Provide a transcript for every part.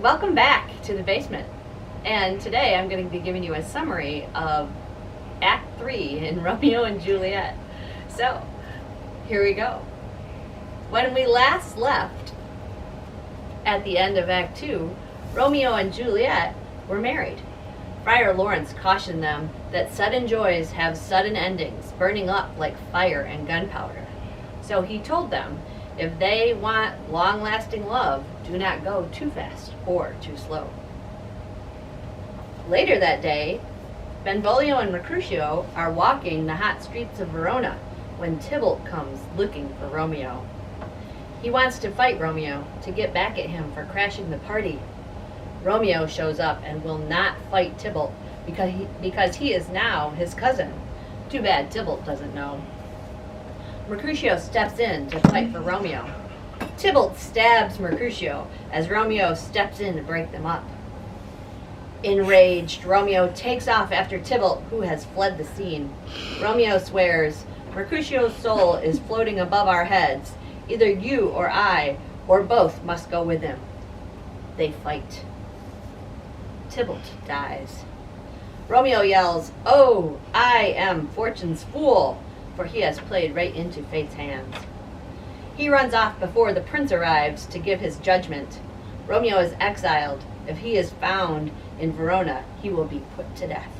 Welcome back to the basement. And today I'm going to be giving you a summary of Act 3 in Romeo and Juliet. So, here we go. When we last left at the end of Act 2, Romeo and Juliet were married. Friar Lawrence cautioned them that sudden joys have sudden endings, burning up like fire and gunpowder. So he told them, if they want long-lasting love, do not go too fast or too slow. Later that day, Benvolio and Mercutio are walking the hot streets of Verona when Tybalt comes looking for Romeo. He wants to fight Romeo to get back at him for crashing the party. Romeo shows up and will not fight Tybalt because he is now his cousin. Too bad Tybalt doesn't know. Mercutio steps in to fight for Romeo. Tybalt stabs Mercutio as Romeo steps in to break them up. Enraged, Romeo takes off after Tybalt, who has fled the scene. Romeo swears, "Mercutio's soul is floating above our heads. Either you or I, or both, must go with him." They fight. Tybalt dies. Romeo yells, "Oh, I am Fortune's fool," for he has played right into fate's hands. He runs off before the prince arrives to give his judgment. Romeo is exiled. If he is found in Verona, he will be put to death.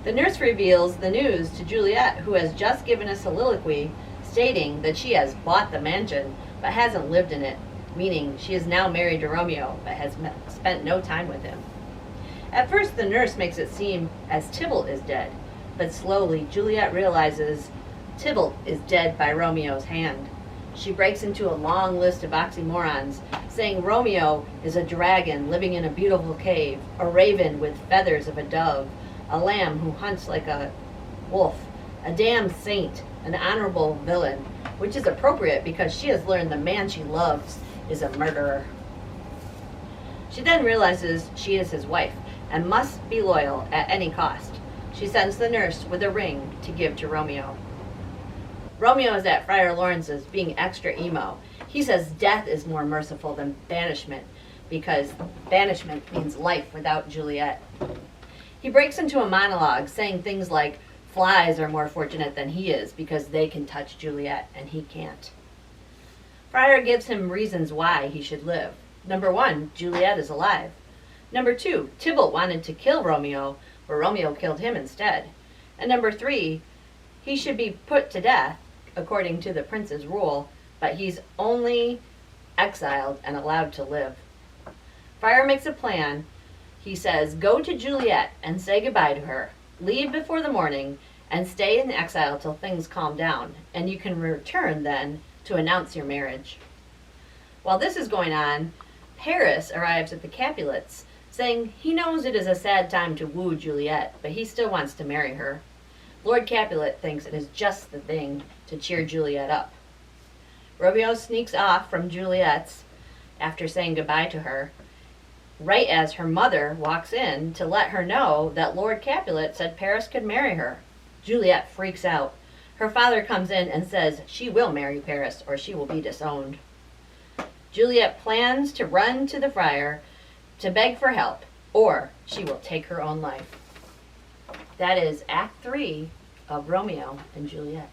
The nurse reveals the news to Juliet, who has just given a soliloquy stating that she has bought the mansion but hasn't lived in it, meaning she is now married to Romeo but has spent no time with him. At first, the nurse makes it seem as Tybalt is dead, but slowly Juliet realizes Tybalt is dead by Romeo's hand. She breaks into a long list of oxymorons, saying Romeo is a dragon living in a beautiful cave, a raven with feathers of a dove, a lamb who hunts like a wolf, a damned saint, an honorable villain, which is appropriate because she has learned the man she loves is a murderer. She then realizes she is his wife and must be loyal at any cost. She sends the nurse with a ring to give to Romeo. Romeo is at Friar Lawrence's being extra emo. He says death is more merciful than banishment because banishment means life without Juliet. He breaks into a monologue saying things like flies are more fortunate than he is because they can touch Juliet and he can't. Friar gives him reasons why he should live. Number 1, Juliet is alive. Number 2, Tybalt wanted to kill Romeo, but Romeo killed him instead. And number 3, he should be put to death, according to the prince's rule, but he's only exiled and allowed to live. Friar makes a plan. He says, go to Juliet and say goodbye to her. Leave before the morning and stay in exile till things calm down, and you can return then to announce your marriage. While this is going on, Paris arrives at the Capulets, saying he knows it is a sad time to woo Juliet, but he still wants to marry her. Lord Capulet thinks it is just the thing to cheer Juliet up. Romeo sneaks off from Juliet's after saying goodbye to her, right as her mother walks in to let her know that Lord Capulet said Paris could marry her. Juliet freaks out. Her father comes in and says she will marry Paris or she will be disowned. Juliet plans to run to the friar to beg for help, or she will take her own life. That is Act 3 of Romeo and Juliet.